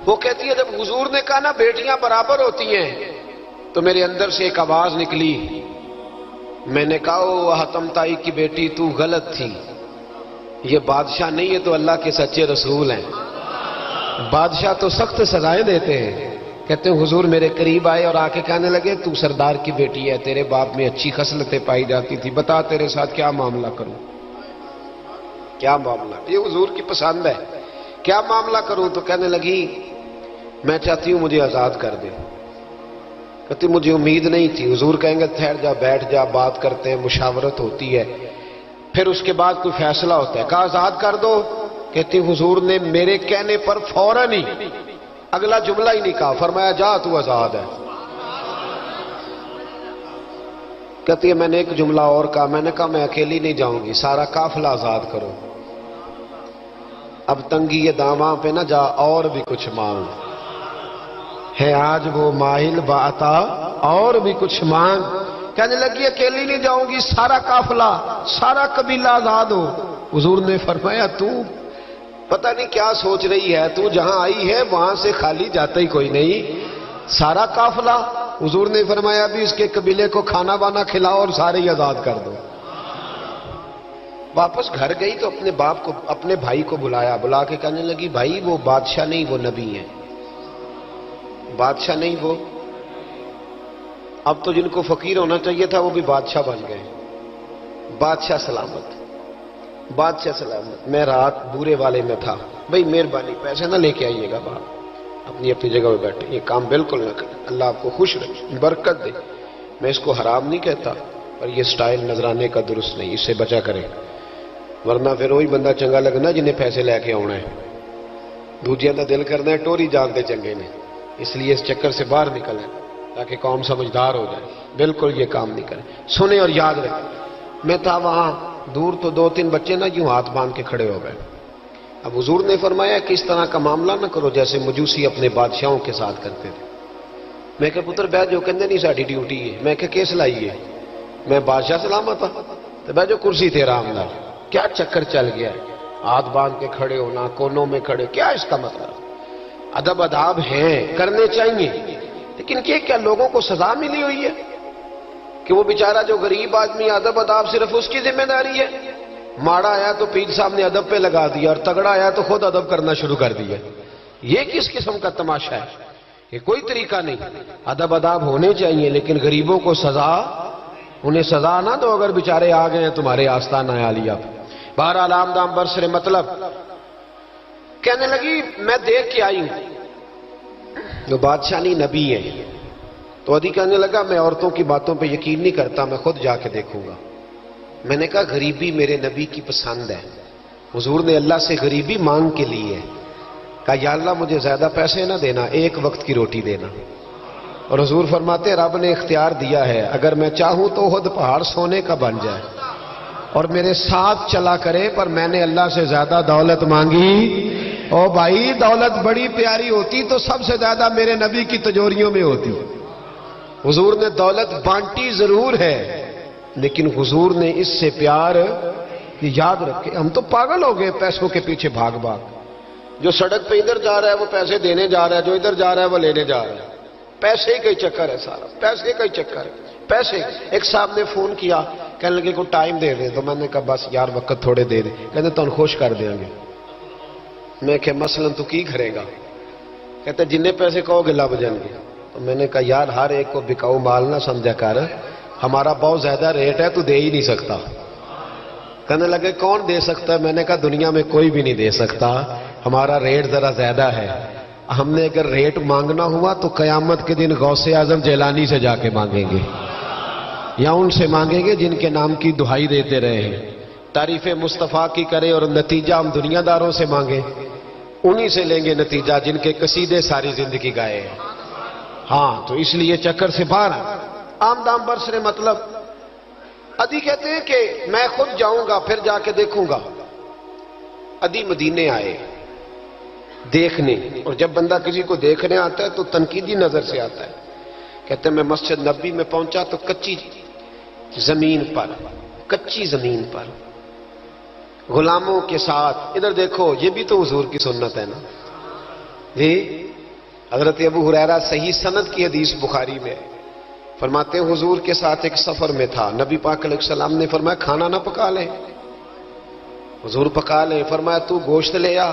وہ کہتی ہے جب حضور نے کہا نا بیٹیاں برابر ہوتی ہیں تو میرے اندر سے ایک آواز نکلی، میں نے کہا او حاتم تائی کی بیٹی تو غلط تھی، یہ بادشاہ نہیں ہے تو اللہ کے سچے رسول ہیں۔ بادشاہ تو سخت سزائیں دیتے ہیں۔ کہتے ہیں حضور میرے قریب آئے اور آ کے کہنے لگے تو سردار کی بیٹی ہے، تیرے باپ میں اچھی خصلتیں پائی جاتی تھی، بتا تیرے ساتھ کیا معاملہ کروں، کیا معاملہ، یہ حضور کی پسند ہے، کیا معاملہ کروں؟ تو کہنے لگی میں چاہتی ہوں مجھے آزاد کر دے۔ کہتی مجھے امید نہیں تھی۔ حضور کہیں گے ٹھہر جا، بیٹھ جا، بات کرتے ہیں، مشاورت ہوتی ہے، پھر اس کے بعد کوئی فیصلہ ہوتا ہے۔ کہا آزاد کر دو۔ کہتی حضور نے میرے کہنے پر فوراً ہی اگلا جملہ ہی نہیں کہا، فرمایا جا تو آزاد ہے۔ کہتی ہے میں نے ایک جملہ اور کہا، میں نے کہا میں اکیلی نہیں جاؤں گی، سارا قافلہ آزاد کرو۔ اب تنگی یہ داماں پہ نہ جا اور بھی کچھ مانگ، ہے آج وہ ماہل بعطا اور بھی کچھ مانگ۔ کہنے لگی اکیلی نہیں جاؤں گی، سارا قافلہ، سارا قبیلہ آزاد ہو۔ حضور نے فرمایا تو پتہ نہیں کیا سوچ رہی ہے، تو جہاں آئی ہے وہاں سے خالی جاتا ہی کوئی نہیں، سارا قافلہ۔ حضور نے فرمایا بھی اس کے قبیلے کو کھانا وانا کھلاؤ اور سارے ہی آزاد کر دو۔ واپس گھر گئی تو اپنے باپ کو، اپنے بھائی کو بلایا، بلا کے کہنے لگی بھائی وہ بادشاہ نہیں وہ نبی ہیں، بادشاہ نہیں وہ، اب تو جن کو فقیر ہونا چاہیے تھا وہ بھی بادشاہ بن گئے۔ بادشاہ سلامت، بادشاہ سلامت۔ میں رات بورے والے میں تھا، بھائی مہربانی پیسے نہ لے کے آئیے گا باہر، اپنی اپنی جگہ پہ بیٹھے، یہ کام بالکل نہ کریں، اللہ آپ کو خوش رکھے، برکت دے۔ میں اس کو حرام نہیں کہتا، پر یہ سٹائل نظرانے کا درست نہیں، اس سے بچا کریں، ورنہ پھر وہی بندہ چنگا لگنا جنہیں پیسے لے کے آنا ہے، دوجیاں دا دل کرنا ہے ٹوری جانتے چنگے نے، اس لیے اس چکر سے باہر نکلیں تاکہ قوم سمجھدار ہو جائے، بالکل یہ کام نہیں کریں۔ سنیں اور یاد رکھیں، میں تھا وہاں دور تو دو تین بچے نا یوں ہاتھ باندھ کے کھڑے ہو گئے۔ اب حضور نے فرمایا کہ اس طرح کا معاملہ نہ کرو جیسے مجوسی اپنے بادشاہوں کے ساتھ کرتے تھے۔ میں کہ پتر بیٹھ جو، کہندے نہیں ساڈی ڈیوٹی ہے۔ میں کہ کیس لائی ہے؟ میں بادشاہ سلامت ہوں، تو بیٹھ جو کرسی تیرا آمدار۔ کیا چکر چل گیا ہے، ہاتھ باندھ کے کھڑے ہونا، کونوں میں کھڑے، کیا اس کا مطلب؟ ادب آداب ہیں، کرنے چاہیے، لیکن یہ کیا لوگوں کو سزا ملی ہوئی ہے کہ وہ بیچارہ جو غریب آدمی ادب آداب صرف اس کی ذمہ داری ہے؟ ماڑا آیا تو پیر صاحب نے ادب پہ لگا دیا اور تگڑا آیا تو خود ادب کرنا شروع کر دیا۔ یہ کس قسم کا تماشا ہے؟ یہ کوئی طریقہ نہیں۔ ادب آداب ہونے چاہیے، لیکن غریبوں کو سزا، انہیں سزا نہ دو اگر بیچارے آ گئے ہیں تمہارے آستانہ عالیہ پہ۔ بہرحال آمدام برسر مطلب کہنے لگی میں دیکھ کے آئی ہوں، جو بادشاہ نہیں نبی ہے۔ تو عدی کہنے لگا میں عورتوں کی باتوں پہ یقین نہیں کرتا، میں خود جا کے دیکھوں گا۔ میں نے کہا غریبی میرے نبی کی پسند ہے، حضور نے اللہ سے غریبی مانگ کے لی ہے، کہا یا اللہ مجھے زیادہ پیسے نہ دینا، ایک وقت کی روٹی دینا۔ اور حضور فرماتے رب نے اختیار دیا ہے، اگر میں چاہوں تو خود پہاڑ سونے کا بن جائے اور میرے ساتھ چلا کرے، پر میں نے اللہ سے زیادہ دولت مانگی۔ او بھائی دولت بڑی پیاری ہوتی تو سب سے زیادہ میرے نبی کی تجوریوں میں ہوتی۔ حضور نے دولت بانٹی ضرور ہے، لیکن حضور نے اس سے پیار کہ یاد رکھے، ہم تو پاگل ہو گئے پیسوں کے پیچھے بھاگ بھاگ۔ جو سڑک پہ ادھر جا رہا ہے وہ پیسے دینے جا رہا ہے، جو ادھر جا رہا ہے وہ لینے جا رہا ہے۔ پیسے کا ہی چکر ہے سارا، پیسے کا ہی چکر ہے، پیسے۔ ایک صاحب نے فون کیا، کہنے لگے کو ٹائم دے دیں، تو میں نے کہا بس یار وقت تھوڑے دے دیں۔ کہتے تو خوش کر دیں گے۔ میں کہ مثلاً تو کی کرے گا؟ کہتے جننے پیسے کہو گے لب جائیں گے۔ تو میں نے کہا یار ہر ایک کو بکاؤ مال نہ سمجھا کر، ہمارا بہت زیادہ ریٹ ہے تو دے ہی نہیں سکتا۔ کہنے لگے کون دے سکتا ہے؟ میں نے کہا دنیا میں کوئی بھی نہیں دے سکتا، ہمارا ریٹ ذرا زیادہ ہے۔ ہم نے اگر ریٹ مانگنا ہوا تو قیامت کے دن غوث اعظم جیلانی سے جا کے مانگیں گے، یا ان سے مانگیں گے جن کے نام کی دہائی دیتے رہے ہیں، تعریف مصطفیٰ کی کرے اور نتیجہ ہم دنیا داروں سے مانگیں، انہی سے لیں گے نتیجہ جن کے قصیدے ساری زندگی گائے ہیں۔ ہاں تو اس لیے چکر سے باہر آمدام برسر مطلب عدی کہتے ہیں کہ میں خود جاؤں گا پھر جا کے دیکھوں گا۔ عدی مدینے آئے دیکھنے، اور جب بندہ کسی کو دیکھنے آتا ہے تو تنقیدی نظر سے آتا ہے۔ کہتے ہیں میں مسجد نبی میں پہنچا تو کچی زمین پر غلاموں کے ساتھ، ادھر دیکھو یہ بھی تو حضور کی سنت ہے نا جی، حضرت ابو ہریرہ صحیح سند کی حدیث بخاری میں فرماتے ہیں حضور کے ساتھ ایک سفر میں تھا، نبی پاک علیہ السلام نے فرمایا کھانا نہ پکا لیں، حضور پکا لیں، فرمایا تو گوشت لے آ،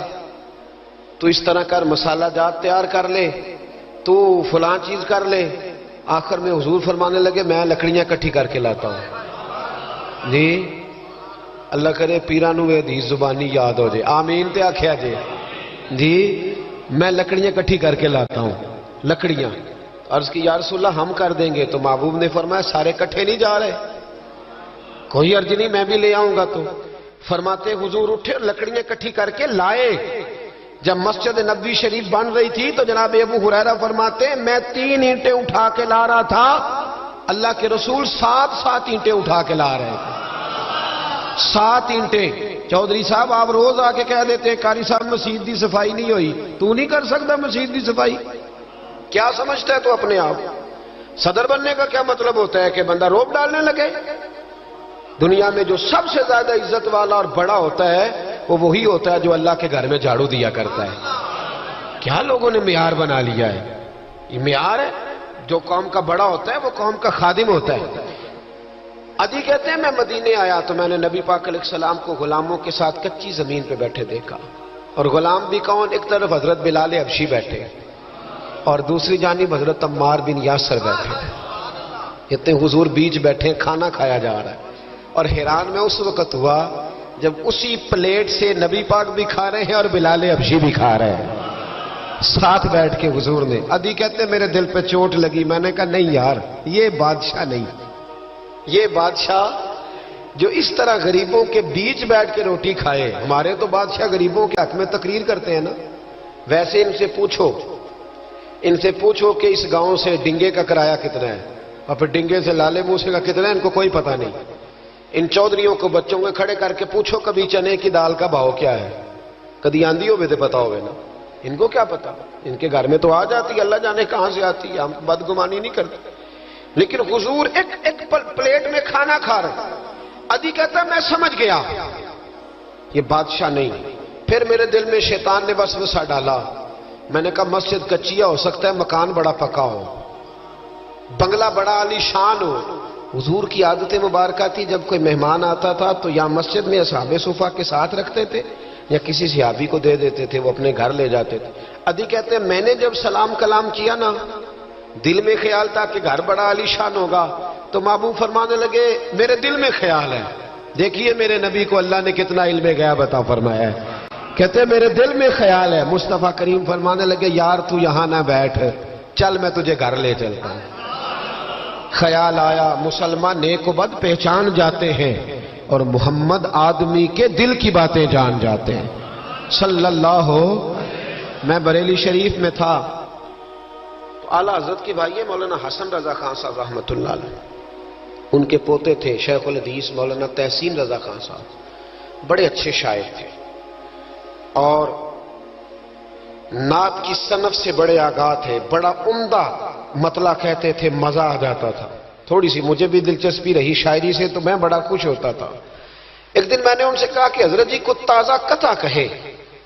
تو اس طرح کر، مسالہ جات تیار کر لے، تو فلاں چیز کر لے۔ آخر میں حضور فرمانے لگے میں لکڑیاں کٹھی کر کے لاتا ہوں۔ جی اللہ کرے پیرانو یہ حدیث زبانی یاد ہو جائے، آمین تے آکھیا جے جی، میں لکڑیاں کٹھی کر کے لاتا ہوں۔ لکڑیاں عرض کی یا رسول اللہ ہم کر دیں گے، تو محبوب نے فرمایا سارے کٹھے نہیں جا رہے، کوئی عرض نہیں میں بھی لے آؤں گا۔ تو فرماتے حضور اٹھے اور لکڑیاں کٹھی کر کے لائے۔ جب مسجد نبوی شریف بن رہی تھی تو جناب ابو ہریرہ فرماتے ہیں میں 3 اینٹیں اٹھا کے لا رہا تھا، اللہ کے رسول 7 اینٹیں اٹھا کے لا رہے تھے۔ 7 اینٹیں۔ چودھری صاحب آپ روز آ کے کہہ دیتے ہیں قاری صاحب مسجد دی صفائی نہیں ہوئی، تو نہیں کر سکتا مسجد دی صفائی؟ کیا سمجھتا ہے تو اپنے آپ؟ صدر بننے کا کیا مطلب ہوتا ہے کہ بندہ روب ڈالنے لگے؟ دنیا میں جو سب سے زیادہ عزت والا اور بڑا ہوتا ہے وہ وہی ہوتا ہے جو اللہ کے گھر میں جھاڑو دیا کرتا ہے۔ کیا لوگوں نے معیار بنا لیا ہے؟ یہ معیار ہے، جو قوم کا بڑا ہوتا ہے وہ قوم کا خادم ہوتا ہے۔ عدی کہتے ہیں میں مدینے آیا تو میں نے نبی پاک علیہ السلام کو غلاموں کے ساتھ کچی زمین پہ بیٹھے دیکھا، اور غلام بھی کون؟ ایک طرف حضرت بلال حبشی بیٹھے اور دوسری جانب حضرت عمار بن یاسر بیٹھے۔ کہتے ہیں حضور بیچ بیٹھے، کھانا کھایا جا رہا ہے، اور حیران میں اس وقت ہوا جب اسی پلیٹ سے نبی پاک بھی کھا رہے ہیں اور بلال حبشی بھی کھا رہے ہیں ساتھ بیٹھ کے حضور نے۔ عدی کہتے ہیں میرے دل پہ چوٹ لگی، میں نے کہا نہیں یار، یہ بادشاہ نہیں، یہ بادشاہ جو اس طرح غریبوں کے بیچ بیٹھ کے روٹی کھائے۔ ہمارے تو بادشاہ غریبوں کے حق میں تقریر کرتے ہیں نا، ویسے ان سے پوچھو کہ اس گاؤں سے ڈنگے کا کرایہ کتنا ہے، اور پھر ڈنگے سے لالے موسے کا کتنا ہے، ان کو کوئی پتہ نہیں۔ ان چودھریوں کو بچوں کو کھڑے کر کے پوچھو کبھی چنے کی دال کا بھاؤ کیا ہے، کدی آندھی ہوئے تو پتا ہوئے نا، ان کو کیا پتا؟ ان کے گھر میں تو آ جاتی ہے، اللہ جانے کہاں سے آتی ہے، ہم بدگمانی نہیں کرتے۔ لیکن حضور ایک پلیٹ میں کھانا کھا رہے۔ عدی کہتا میں سمجھ گیا یہ بادشاہ نہیں۔ پھر میرے دل میں شیطان نے وسوسہ ڈالا، میں نے کہا مسجد کچیا ہو سکتا ہے، مکان بڑا پکا ہو، بنگلہ بڑا عالی شان ہو۔ حضور کی عادت مبارکہ تھی جب کوئی مہمان آتا تھا تو یا مسجد میں اصحاب صفہ کے ساتھ رکھتے تھے یا کسی صحابی کو دے دیتے تھے، وہ اپنے گھر لے جاتے تھے۔ عدی کہتے ہیں میں نے جب سلام کلام کیا نا، دل میں خیال تھا کہ گھر بڑا عالی شان ہوگا، تو محبوب فرمانے لگے میرے دل میں خیال ہے، دیکھیے میرے نبی کو اللہ نے کتنا علم غیب عطا فرمایا ہے۔ کہتے ہیں میرے دل میں خیال ہے، مصطفیٰ کریم فرمانے لگے یار تو یہاں نہ بیٹھ، چل میں تجھے گھر لے چلتا ہوں۔ خیال آیا مسلمان نیک و بد پہچان جاتے ہیں، اور محمد آدمی کے دل کی باتیں جان جاتے ہیں صلی اللہ۔ میں بریلی شریف میں تھا تو اعلیٰ حضرت کی بھائی مولانا حسن رضا خان صاحب رحمۃ اللہ علیہ، ان کے پوتے تھے شیخ الحدیث مولانا تحسین رضا خان صاحب، بڑے اچھے شاعر تھے اور نعت کی صنف سے بڑے آگاہ تھے، بڑا عمدہ مطلع کہتے تھے، مزہ آ جاتا تھا۔ تھوڑی سی مجھے بھی دلچسپی رہی شاعری سے تو میں بڑا خوش ہوتا تھا۔ ایک دن میں نے ان سے کہا کہ حضرت جی کو تازہ قطع کہے،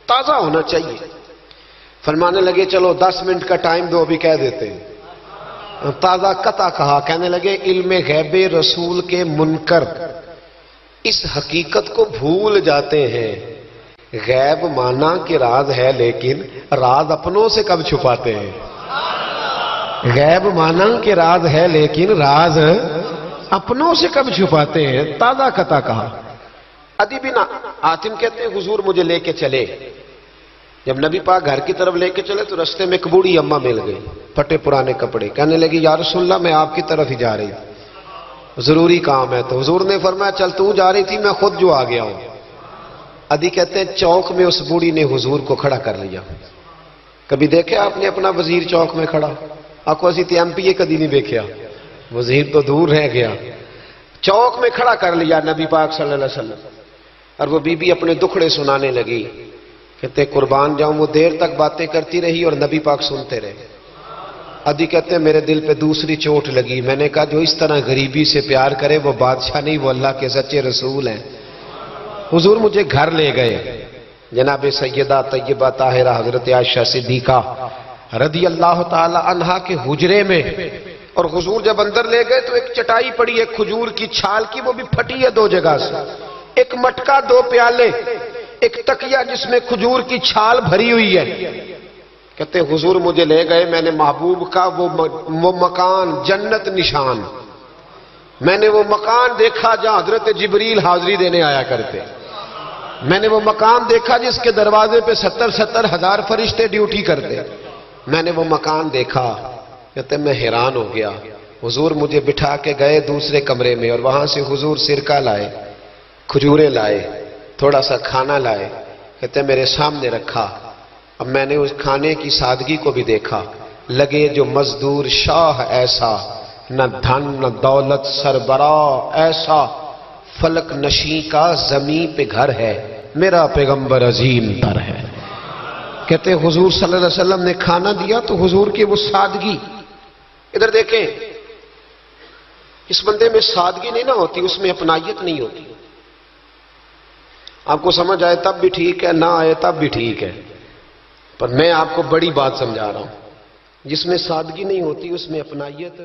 تازہ ہونا چاہیے۔ فرمانے لگے چلو 10 منٹ کا ٹائم دو، ابھی کہہ دیتے ہیں۔ تازہ قطع کہا، کہنے لگے علم غیب رسول کے منکر اس حقیقت کو بھول جاتے ہیں، غیب مانا کہ راز ہے لیکن راز اپنوں سے کب چھپاتے ہیں۔ غیب مانا کہ راز ہے لیکن راز اپنوں سے کب چھپاتے ہیں۔ تازہ قطع کہا۔ عدی بن حاتم کہتے ہیں حضور مجھے لے کے چلے، جب نبی پاک گھر کی طرف لے کے چلے تو رستے میں ایک بوڑھی اماں مل گئی، پھٹے پرانے کپڑے، کہنے لگی یا رسول اللہ میں آپ کی طرف ہی جا رہی تھی، ضروری کام ہے۔ تو حضور نے فرمایا چل تو جا رہی تھی، میں خود جو آ گیا ہوں۔ عدی کہتے ہیں چوک میں اس بوڑھی نے حضور کو کھڑا کر لیا۔ کبھی دیکھے آپ نے اپنا وزیر چوک میں کھڑا؟ آپ کو اسی ایم پی اے کدی نہیں دیکھا، وزیر تو دور رہ گیا۔ چوک میں کھڑا کر لیا نبی پاک صلی اللہ علیہ وسلم، اور وہ بی بی اپنے دکھڑے سنانے لگی۔ کہتے قربان جاؤں وہ دیر تک باتیں کرتی رہی اور نبی پاک سنتے رہے۔ عدی کہتے ہیں میرے دل پہ دوسری چوٹ لگی، میں نے کہا جو اس طرح غریبی سے پیار کرے وہ بادشاہ نہیں، وہ اللہ کے سچے رسول ہیں۔ حضور مجھے گھر لے گئے، جناب سیدہ طیبہ طاہرہ حضرت عائشہ صدیقہ رضی اللہ تعالی عنہا کے حجرے میں، اور حضور جب اندر لے گئے تو ایک چٹائی پڑی ہے کھجور کی چھال کی، وہ بھی پھٹی ہے 2 جگہ سے، ایک مٹکا 2 پیالے، ایک تکیہ جس میں کھجور کی چھال بھری ہوئی ہے۔ کہتے حضور مجھے لے گئے، میں نے محبوب کا وہ مکان جنت نشان، میں نے وہ مکان دیکھا جہاں حضرت جبریل حاضری دینے آیا کرتے، میں نے وہ مکان دیکھا جس کے دروازے پہ 70 ہزار فرشتے ڈیوٹی کرتے، میں نے وہ مکان دیکھا۔ کہتے میں حیران ہو گیا۔ حضور مجھے بٹھا کے گئے دوسرے کمرے میں، اور وہاں سے حضور سرکہ لائے، کھجوریں لائے، تھوڑا سا کھانا لائے، کہتے میرے سامنے رکھا۔ اب میں نے اس کھانے کی سادگی کو بھی دیکھا، لگے جو مزدور شاہ ایسا، نہ دھن نہ دولت سربراہ ایسا، فلک نشیں کا زمین پہ گھر ہے، میرا پیغمبر عظیم تر ہے۔ کہتے حضور صلی اللہ علیہ وسلم نے کھانا دیا تو حضور کی وہ سادگی، ادھر دیکھیں، اس بندے میں سادگی نہیں نہ ہوتی، اس میں اپنائیت نہیں ہوتی۔ آپ کو سمجھ آئے تب بھی ٹھیک ہے، نہ آئے تب بھی ٹھیک ہے، پر میں آپ کو بڑی بات سمجھا رہا ہوں، جس میں سادگی نہیں ہوتی اس میں اپنائیت